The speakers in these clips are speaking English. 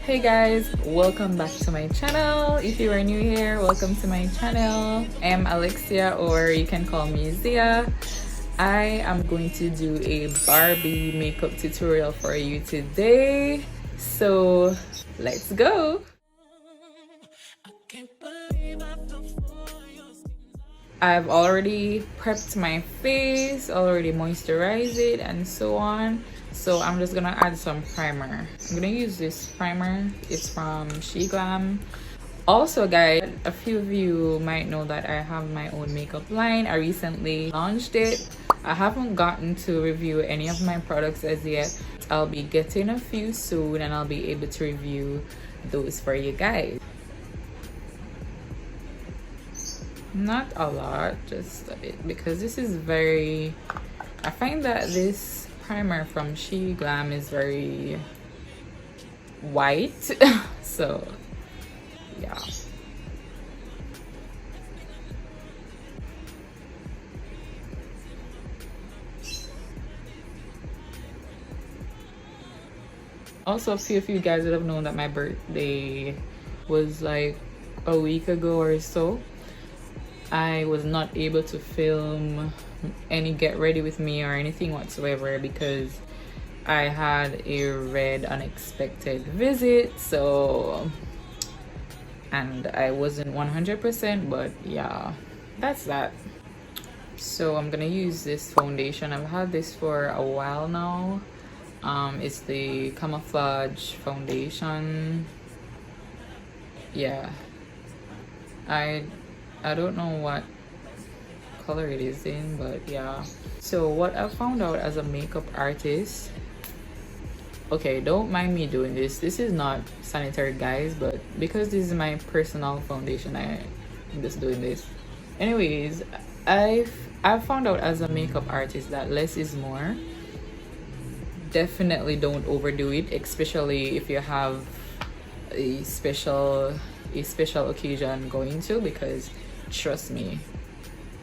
Hey guys, welcome back to my channel. If you are new here, welcome to my channel. I am Alexia, or you can call me Zia. I am going to do a Barbie makeup tutorial for you today, so let's go. I've already prepped my face, already moisturized it and so on. So I'm just gonna add some primer. I'm gonna use this primer. It's from Glam. Also guys, a few of you might know that I have my own makeup line. I recently launched it. I haven't gotten to review any of my products as yet. I'll be getting a few soon and I'll be able to review those for you guys. Not a lot, just a bit, because this is very, I find that this primer from Glam is very white. So yeah. Also, a few of you guys would have known that my birthday was like a week ago or so. I was not able to film any get ready with me or anything whatsoever because I had a red unexpected visit, so, and I wasn't 100%, but yeah, that's that. So I'm gonna use this foundation. I've had this for a while now. It's the Camouflage foundation. Yeah, I don't know what color it is in, but yeah. So what I found out as a makeup artist, okay, don't mind me doing this, this is not sanitary guys, but because this is my personal foundation, I'm just doing this. Anyways, I've found out as a makeup artist that less is more. Definitely don't overdo it, especially if you have a special occasion going to, because trust me,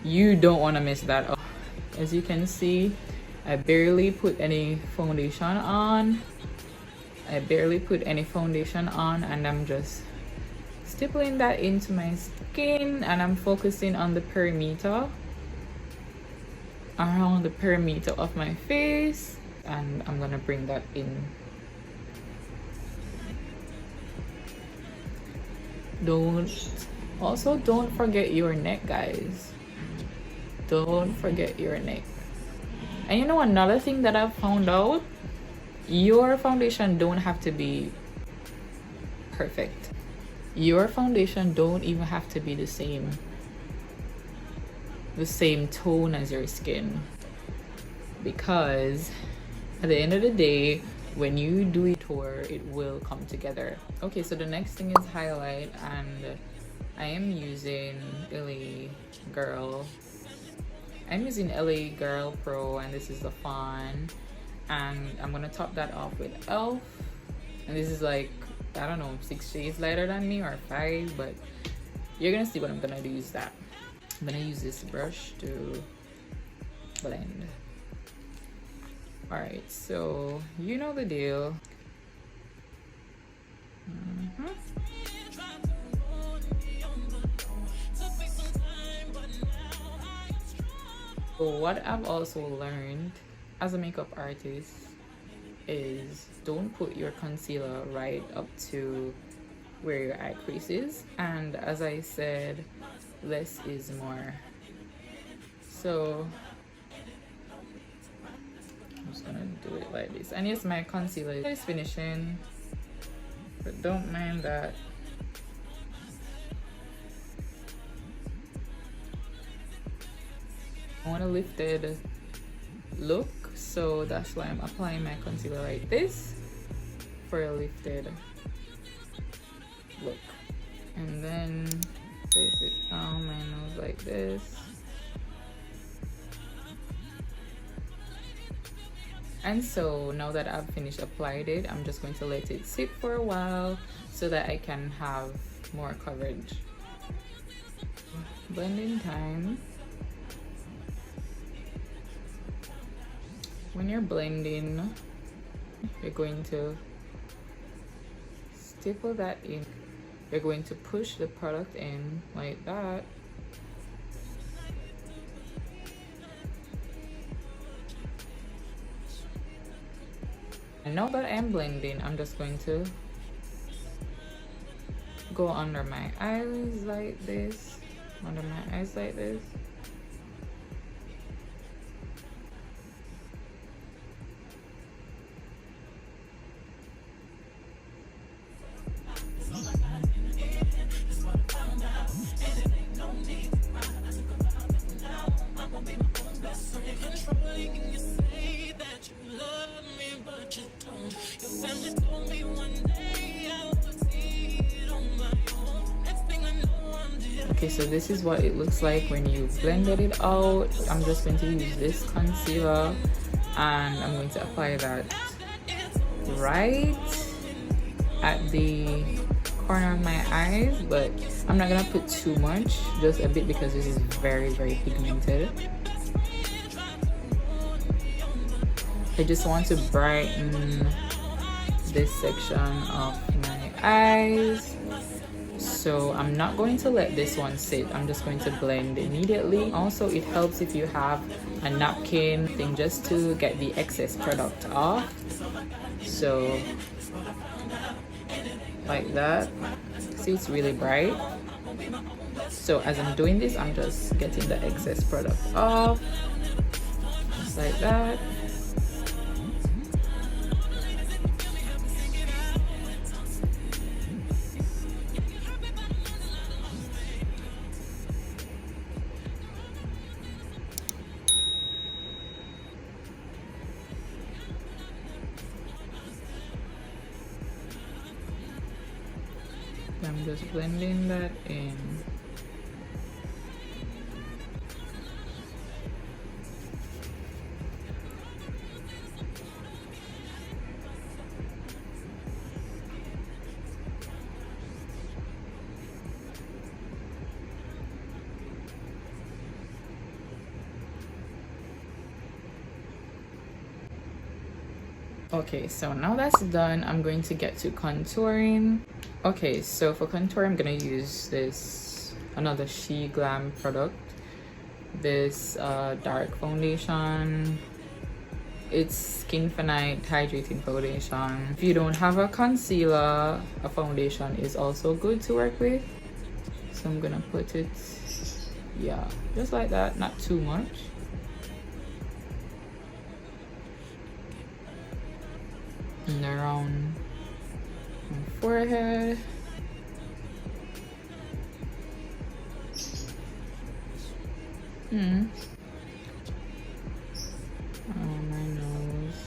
you don't want to miss that up. As you can see, I barely put any foundation on. And I'm just stippling that into my skin, and I'm focusing on the perimeter, around the perimeter of my face, and I'm gonna bring that in. Don't forget your neck, guys. Don't forget your neck. And you know another thing that I've found out, your foundation don't have to be perfect. Your foundation don't even have to be the same tone as your skin, because at the end of the day, when you do it tour, it will come together. Okay, so the next thing is highlight, and I am using LA Girl Pro, and this is the fawn, and I'm gonna top that off with Elf, and this is like, I don't know, 6 shades lighter than me, or 5, but you're gonna see what I'm gonna use that. I'm gonna use this brush to blend. All right, so you know the deal. So what I've also learned as a makeup artist is don't put your concealer right up to where your eye crease is, and as I said, less is more. So I'm just gonna do it like this. And yes, my concealer is finishing, but don't mind that. I want a lifted look, so that's why I'm applying my concealer like this for a lifted look. And then place it on my nose like this. And so now that I've finished applied it, I'm just going to let it sit for a while so that I can have more coverage. Blending time. When you're blending, you're going to staple that in. You're going to push the product in like that. And now that I'm blending, I'm just going to go under my eyes like this, under my eyes like this. Okay, so this is what it looks like when you blended it out. I'm just going to use this concealer and I'm going to apply that right at the corner of my eyes, but I'm not gonna put too much, just a bit, because this is very pigmented. I just want to brighten this section of my eyes, so I'm not going to let this one sit. I'm just going to blend immediately. Also, it helps if you have a napkin thing just to get the excess product off. So like that. See, it's really bright. So as I'm doing this, I'm just getting the excess product off, just like that. I'm just blending that in. Okay, so now that's done, I'm going to get to contouring. Okay, so for contour, I'm gonna use this another She Glam product, this dark foundation. It's Skin for Night hydrating foundation. If you don't have a concealer, a foundation is also good to work with. So I'm gonna put it, yeah, just like that, not too much. And around my forehead. On my nose.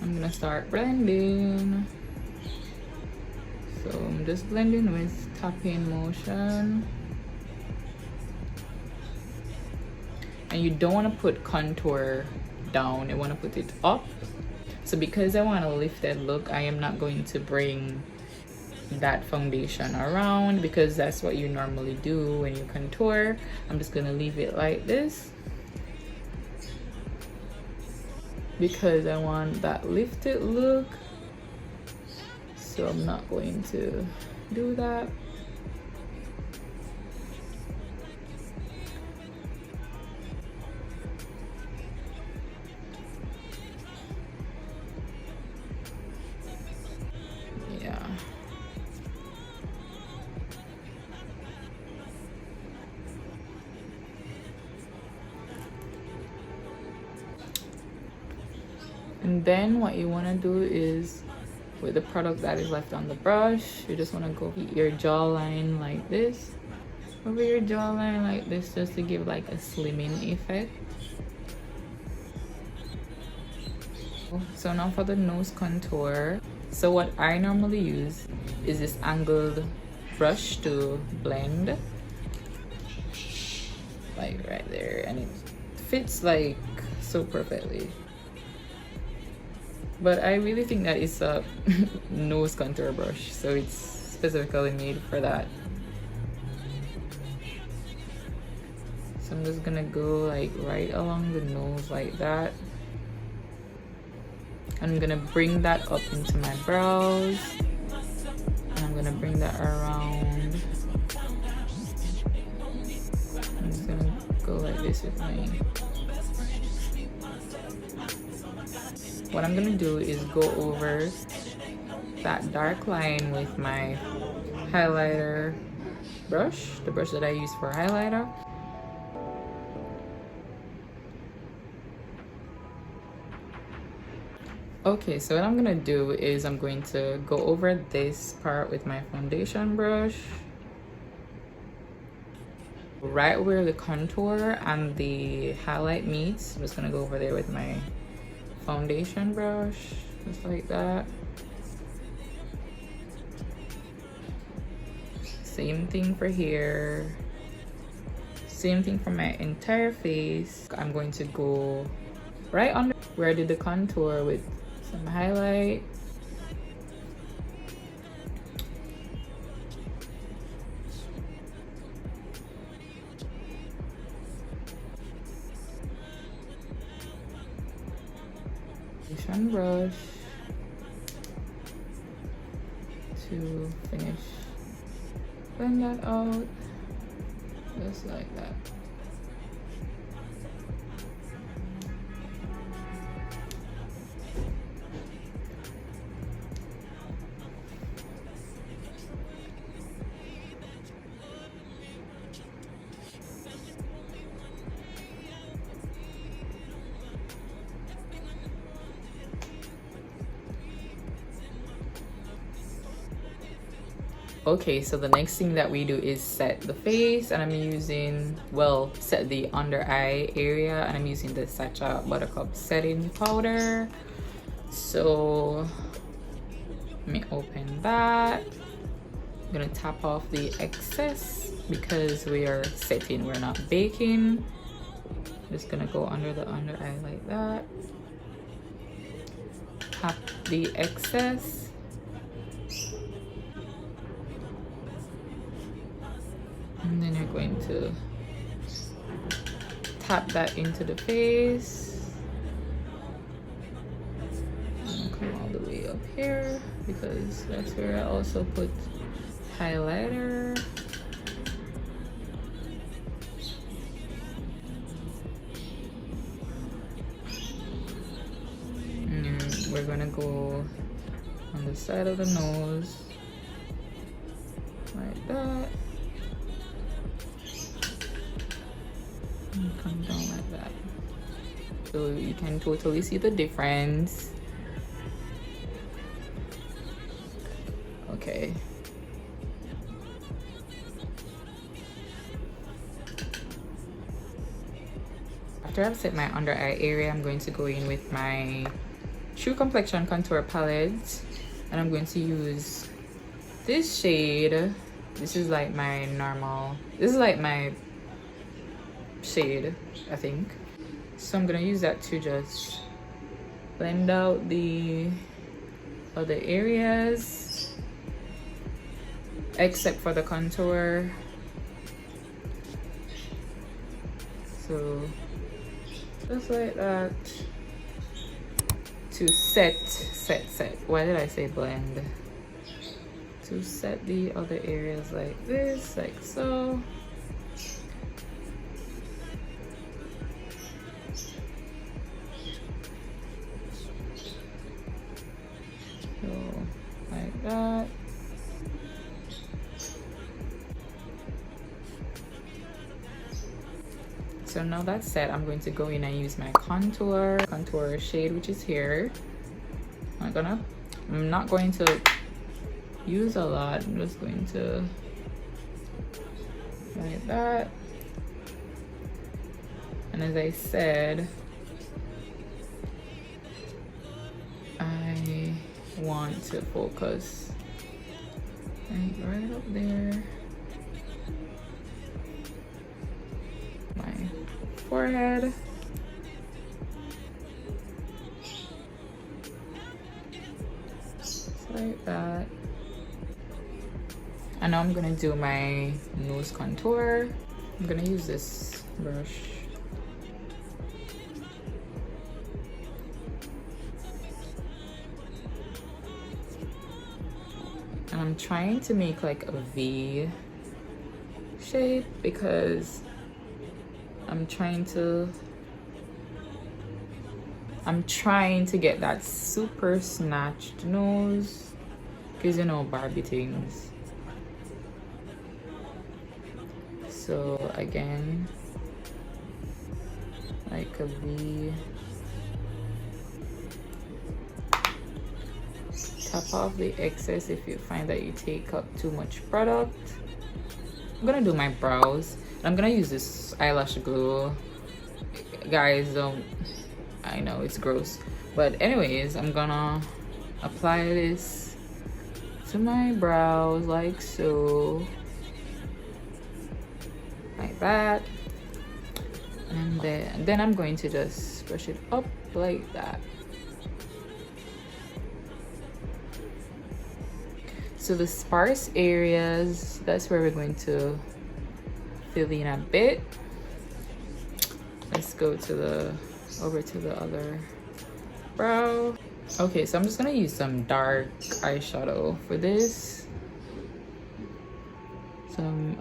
I'm gonna start blending. So I'm just blending with tapping motion. And you don't want to put contour down, you want to put it up. So because I want a lifted look, I am not going to bring that foundation around, because that's what you normally do when you contour. I'm just going to leave it like this because I want that lifted look. So I'm not going to do that. And then what you want to do is, with the product that is left on the brush, you just want to go your jawline like this, over your jawline like this, just to give like a slimming effect. So now for the nose contour. So what I normally use is this angled brush to blend, like right there, and it fits like so perfectly. But I really think that it's a nose contour brush, so it's specifically made for that. So So I'm just gonna go like right along the nose like that. I'm gonna bring that up into my brows, and I'm gonna bring that around. I'm just gonna go like this with my. What I'm gonna do is go over that dark line with my highlighter brush, the brush that I use for highlighter. Okay, so what I'm gonna do is I'm going to go over this part with my foundation brush, right where the contour and the highlight meets. I'm just gonna go over there with my foundation brush, just like that. Same thing for here, same thing for my entire face. I'm going to go right under where I did the contour with some highlight. Foundation brush to finish. Blend that out, just like that. Okay, so the next thing that we do is set the face, and I'm using, well, set the under eye area, and I'm using the Sacha Buttercup setting powder. So let me open that. I'm gonna tap off the excess because we are setting, we're not baking. Just gonna go under the under eye like that. Tap the excess. And then you're going to tap that into the face. And come all the way up here because that's where I also put highlighter. And we're gonna go on the side of the nose like that. And come down like that. So you can totally see the difference. Okay. After I've set my under eye area, I'm going to go in with my True Complexion contour palette, and I'm going to use this shade. This is like my normal, this is like my shade, I think. So I'm gonna use that to just blend out the other areas except for the contour. So just like that to set. Why did I say blend? To set the other areas like this, like so. Like that. So now that's set, I'm going to go in and use my contour shade, which is here. I'm not going to use a lot. I'm just going to like that. And as I said, I want to focus like right up there, my forehead. Just like that. And now I'm gonna do my nose contour. I'm gonna use this brush. And I'm trying to make like a V shape because I'm trying to get that super snatched nose, because you know, Barbie things. So again, like a V. Tap off the excess if you find that you take up too much product. I'm gonna do my brows. I'm gonna use this eyelash glue. Guys, I know it's gross, but anyways, I'm gonna apply this to my brows like so, like that, and then I'm going to just brush it up like that. So the sparse areas, that's where we're going to fill in a bit. Let's go to over to the other brow. Okay, so I'm just gonna use some dark eyeshadow for this.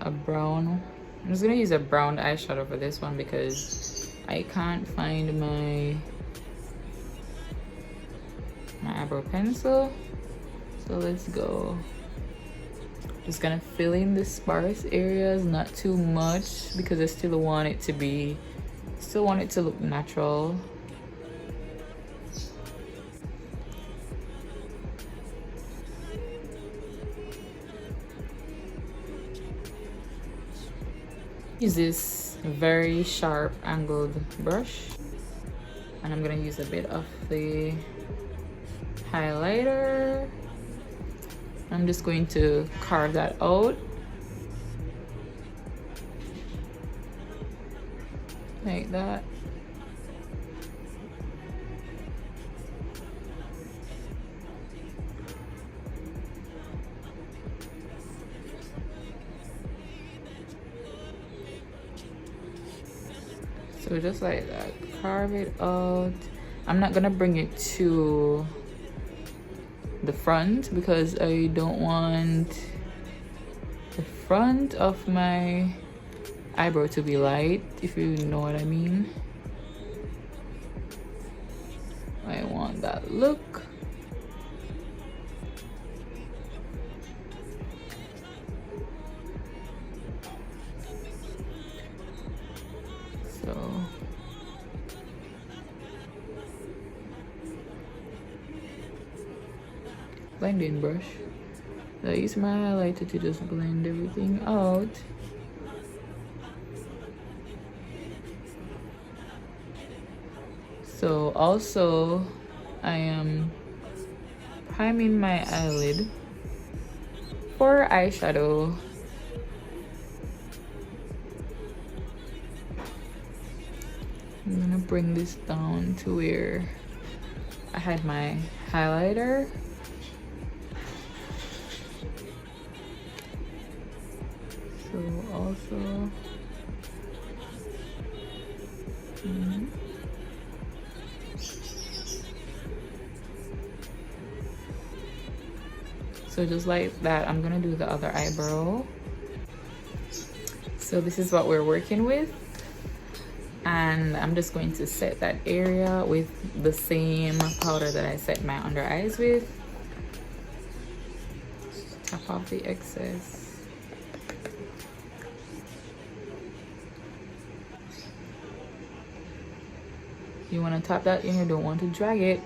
A brown. I'm just gonna use a brown eyeshadow for this one because I can't find my eyebrow pencil. So let's go. Just gonna fill in the sparse areas, not too much because I still want it to look natural. Use this very sharp angled brush, and I'm gonna use a bit of the highlighter. I'm just going to carve that out like that. So just like that, carve it out. I'm not gonna bring it to the front because I don't want the front of my eyebrow to be light, if you know what I mean. I want that look. So blending brush. I use my highlighter to just blend everything out. So also I am priming my eyelid for eyeshadow. I'm gonna bring this down to where I had my highlighter. So also so just like that, I'm gonna do the other eyebrow. So this is what we're working with, and I'm just going to set that area with the same powder that I set my under eyes with. Just tap off the excess. You want to tap that in, you don't want to drag it.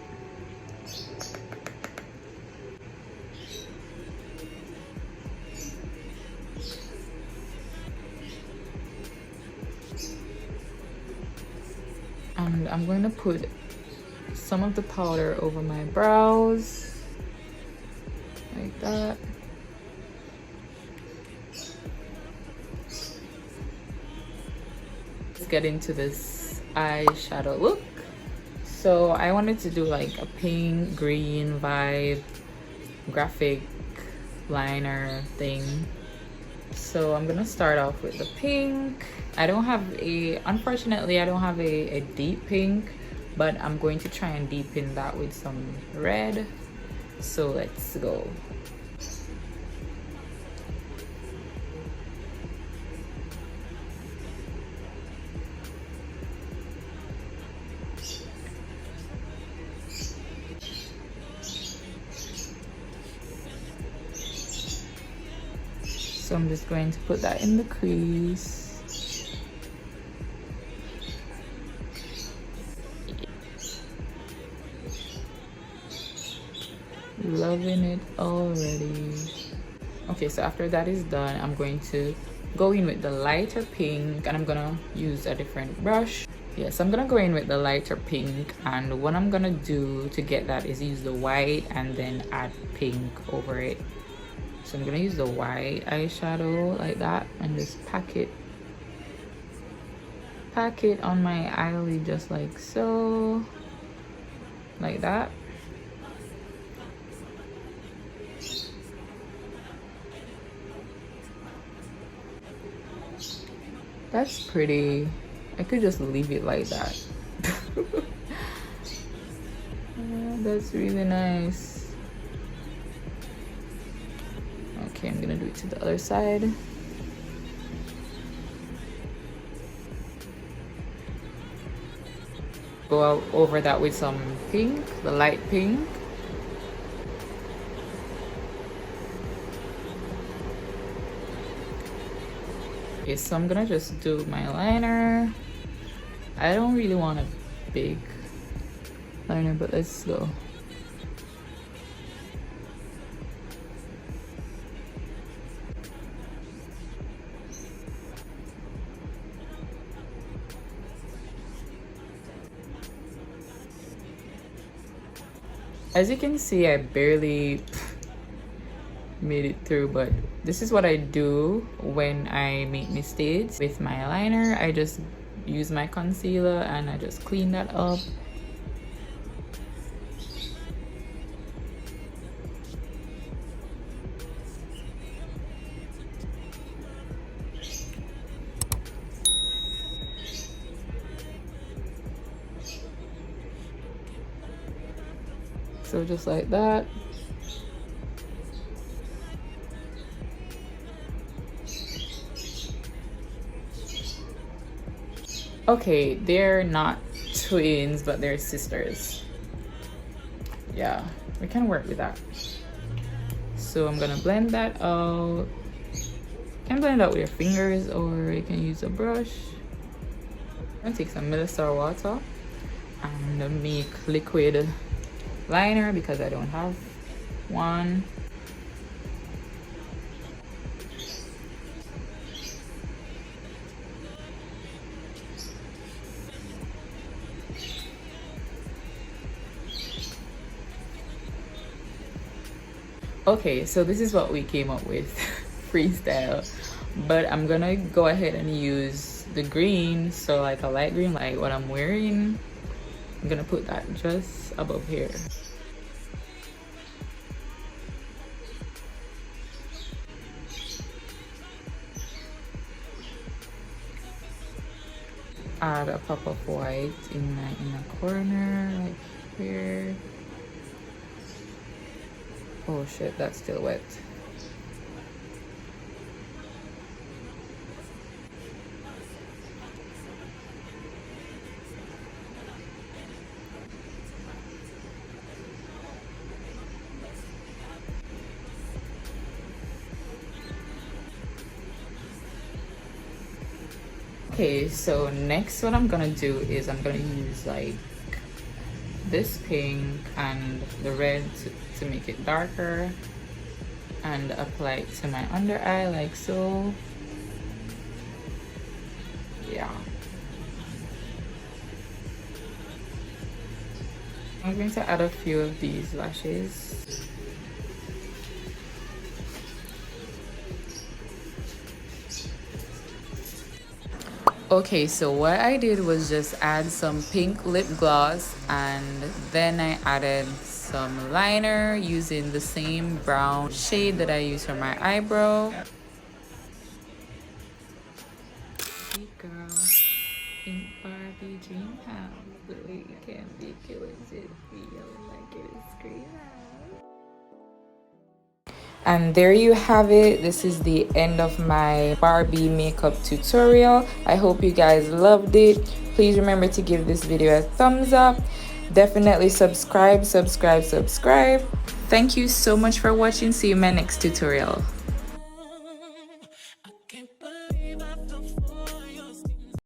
And I'm going to put some of the powder over my brows like that. Let's get into this eyeshadow look. So I wanted to do like a pink green vibe graphic liner thing. So I'm gonna start off with the pink. Unfortunately, I don't have a deep pink, but I'm going to try and deepen that with some red. So let's go. So I'm just going to put that in the crease. Loving it already. Okay, so after that is done, I'm going to go in with the lighter pink, and I'm gonna use a different brush. Yes, I'm gonna go in with the lighter pink, and what I'm gonna do to get that is use the white and then add pink over it. So I'm gonna use the white eyeshadow like that and just pack it on my eyelid just like so, like that. That's pretty. I could just leave it like that. That's really nice. Okay, I'm gonna do it to the other side. Go out over that with some pink, the light pink. Okay, so I'm gonna just do my liner. I don't really want a big liner, but let's go. As you can see, I barely made it through, but this is what I do when I make mistakes with my liner. I just use my concealer and I just clean that up. So just like that. Okay, they're not twins, but they're sisters. Yeah, we can work with that. So I'm gonna blend that out. You can blend out with your fingers, or you can use a brush. I'm gonna take some Melissa water and make liquid liner because I don't have one. Okay, so this is what we came up with freestyle, but I'm gonna go ahead and use the green, so like a light green like what I'm wearing. I'm gonna put that just above here. Add a pop of white in my inner corner, like here. Oh shit, that's still wet. Okay, so next what I'm gonna do is I'm gonna use like this pink and the red to make it darker and apply it to my under eye like so. Yeah. I'm going to add a few of these lashes. Okay, so what I did was just add some pink lip gloss and then I added some liner using the same brown shade that I use for my eyebrow. girl in Barbie dream house. The way you can make it legit feel like it is screaming. And there you have it. This is the end of my Barbie makeup tutorial. I hope you guys loved it. Please remember to give this video a thumbs up. Definitely subscribe. Thank you so much for watching. See you in my next tutorial.